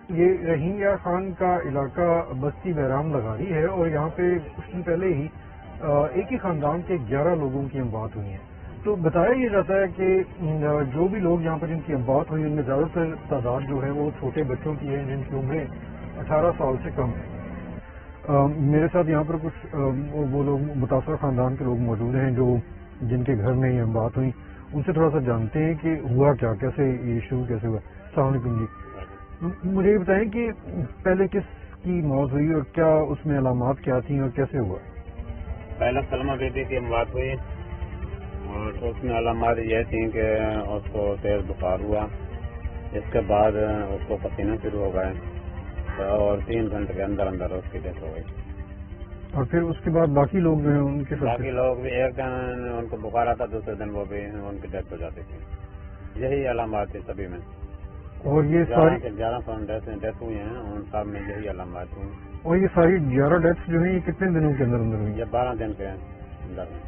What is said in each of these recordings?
یہ رحیم یار خان کا علاقہ بستی بہرام لغاری ہے اور یہاں پہ کچھ دن پہلے ہی ایک ہی خاندان کے 11 لوگوں کی اموات ہوئی ہیں. تو بتایا یہ جاتا ہے کہ جو بھی لوگ یہاں پر جن کی اموات ہوئی ان میں زیادہ تر تعداد جو ہے وہ چھوٹے بچوں کی ہے جن کی عمریں 18 سال سے کم ہیں. میرے ساتھ یہاں پر کچھ وہ لوگ متاثرہ خاندان کے لوگ موجود ہیں جو جن کے گھر میں یہ اموات ہوئی. ان سے تھوڑا سا جانتے ہیں کہ ہوا کیا، کیسے یہ شروع کیسے ہوا. السلام علیکم جی. مجھے یہ بتائیں کہ پہلے کس کی موت ہوئی اور کیا اس میں علامات کیا تھیں اور کیسے ہوا؟ پہلے سلمہ بی بی کی اموات ہوئی اور اس میں علامات یہ تھیں کہ اس کو تیز بخار ہوا، اس کے بعد اس کو پسینہ شروع ہو گئے اور 3 گھنٹے کے اندر اندر اس کی ڈیتھ ہو گئی. اور پھر اس کے بعد باقی لوگ جو ہیں ان کے باقی لوگ بھی ایک دن ان کو بخار آتا، دوسرے دن وہ بھی ان کی ڈیتھ ہو جاتی تھی. یہی علامات تھی سبھی میں. اور یہ ساری 11 ڈیتھ ہوئی ہیں ان سب میں یہی علامات ہوئی. اور یہ ساری 11 ڈیتھس جو ہیں یہ کتنے دنوں کے اندر اندر ہوئی؟ یہ 12 دن کے اندر میں.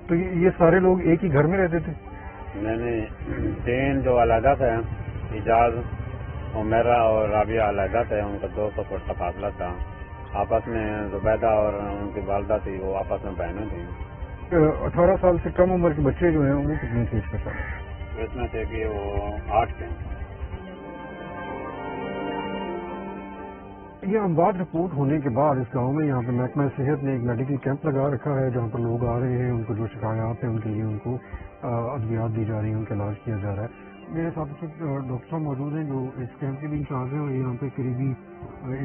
تو یہ سارے لوگ ایک ہی گھر میں رہتے تھے؟ نہیں، 3 جو علیحدہ تھے، اعجاز، عمیرہ اور رابعہ علیحدہ تھے، ان کا 200 فٹ کا فاصلہ تھا. آپس میں زبیدہ اور ان کی والدہ تھی، وہ آپس میں بہنیں تھیں. 18 سال سے کم عمر کے بچے جو ہیں وہ کتنے تھے اس کے ساتھ؟ اس میں تھے کہ وہ 8 تھے. یہ اموات رپورٹ ہونے کے بعد اس گاؤں میں یہاں پہ محکمہ صحت نے ایک میڈیکل کیمپ لگا رکھا ہے جہاں پر لوگ آ رہے ہیں، ان کو جو شکایات ہیں ان کے لیے ان کو ادویات دی جا رہی ہیں، ان کا علاج کیا جا رہا ہے. میرے ساتھ ڈاکٹر صاحب موجود ہیں جو اس کیمپ کے بھی انچارج ہیں اور یہاں پہ قریبی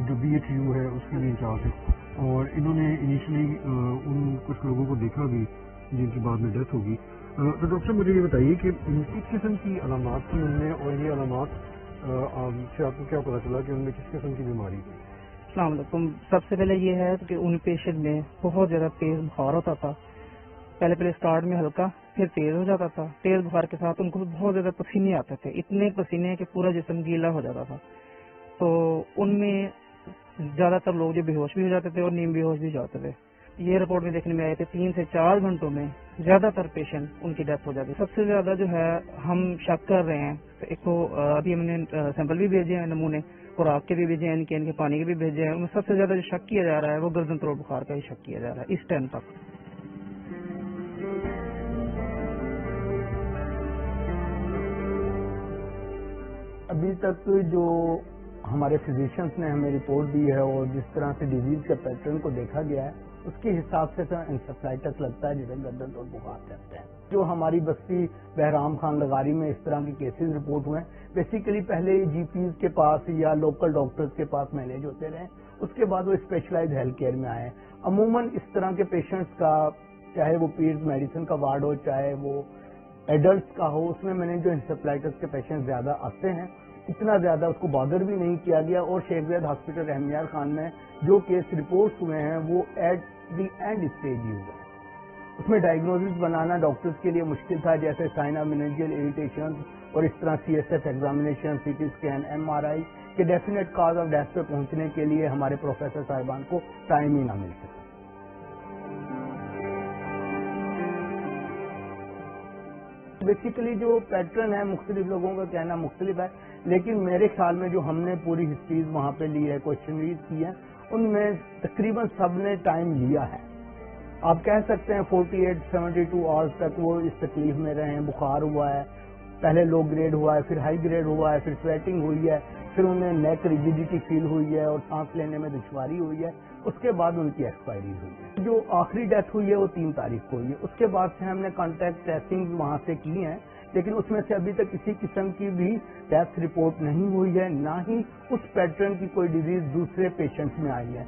جو BHU ہے اس کے بھی انچارج ہیں. اور انہوں نے انیشلی ان کچھ لوگوں کو دیکھا بھی جن کی بعد میں ڈیتھ ہوگی. تو ڈاکٹر صاحب مجھے یہ بتائیے کہ کس قسم کی علامات تھیں ان میں اور یہ علامات سے آپ کو کیا پتا چلا کہ ان میں کس قسم کی بیماری تھی؟ السلام علیکم. سب سے پہلے یہ ہے کہ ان پیشنٹ میں بہت زیادہ تیز بخار ہوتا تھا. پہلے اسٹارٹ میں ہلکا، پھر تیز ہو جاتا تھا. تیز بخار کے ساتھ ان کو بہت زیادہ پسینے آتے تھے، اتنے پسینے کہ پورا جسم گیلا ہو جاتا تھا. تو ان میں زیادہ تر لوگ جو بے ہوش بھی ہو جاتے تھے اور نیم بے ہوش بھی جاتے تھے. یہ رپورٹ میں دیکھنے میں آئے تھے 3 سے 4 گھنٹوں میں زیادہ تر پیشنٹ ان کی ڈیتھ ہو جاتی ہے. سب سے زیادہ جو ہے ہم شک کر رہے ہیں، ایک تو ابھی ہم نے سیمپل بھی بھیجے ہیں، نمونے خوراک کے بھی بھیجے ہیں، ان کے پانی کے بھی بھیجے ہیں. ان میں سب سے زیادہ جو شک کیا جا رہا ہے وہ گردن توڑ بخار کا ہی شک کیا جا رہا ہے اس ٹائم تک. ابھی تک جو ہمارے فزیشنز نے ہمیں رپورٹ دی ہے اور جس طرح سے ڈیزیز کے پیٹرن کو دیکھا گیا ہے اس کے حساب سے تو انسیفلائٹس لگتا ہے جسے گردن توڑ بخار کہتے ہیں. جو ہماری بستی بہرام خان لغاری میں اس طرح کے کیسز رپورٹ ہوئے ہیں بیسیکلی پہلے GPs کے پاس یا لوکل ڈاکٹرز کے پاس مینیج ہوتے رہے، اس کے بعد وہ اسپیشلائز ہیلتھ کیئر میں آئے. عموماً اس طرح کے پیشنٹس کا چاہے وہ پیڈز میڈیسن کا وارڈ ہو چاہے وہ ایڈلٹس کا ہو، اس میں نے جو انسیفلائٹس کے پیشنٹ زیادہ آتے ہیں. اتنا زیادہ اس کو بادر بھی نہیں کیا گیا اور شیخ زید ہاسپٹل رحیم یار خان میں جو کیس رپورٹس ہوئے ہیں وہ ایٹ دی اینڈ اسٹیج ہی ہوئے. اس میں ڈائگنوزس بنانا ڈاکٹرز کے لیے مشکل تھا، جیسے سائنا میننجل اریٹیشن اور اس طرح CSF examination, CT scan, MRI کے ڈیفینیٹ کاز آف ڈیتھ پہ پہنچنے کے لیے ہمارے پروفیسر صاحبان کو ٹائم ہی نہ مل سکا. بیسیکلی جو پیٹرن ہے مختلف لوگوں کا کہنا مختلف ہے، لیکن میرے خیال میں جو ہم نے پوری ہسٹریز وہاں پہ لی ہے، کوشچنریز کی ہیں، ان میں تقریباً سب نے ٹائم لیا ہے. آپ کہہ سکتے ہیں 48-72 آورز تک وہ اس تکلیف میں رہے ہیں. بخار ہوا ہے، پہلے لو گریڈ ہوا ہے، پھر ہائی گریڈ ہوا ہے، پھر سویٹنگ ہوئی ہے، پھر انہیں نیک ریجیڈیٹی فیل ہوئی ہے اور سانس لینے میں دشواری ہوئی ہے. اس کے بعد ان کی ایکسپائری ہوئی ہے. جو آخری ڈیتھ ہوئی ہے وہ 3 تاریخ کو ہوئی ہے. اس کے بعد سے ہم نے کانٹیکٹ ٹریسنگ وہاں سے کی ہیں، لیکن اس میں سے ابھی تک کسی قسم کی بھی ڈیتھ رپورٹ نہیں ہوئی ہے، نہ ہی اس پیٹرن کی کوئی ڈیزیز دوسرے پیشنٹس میں آئی ہے.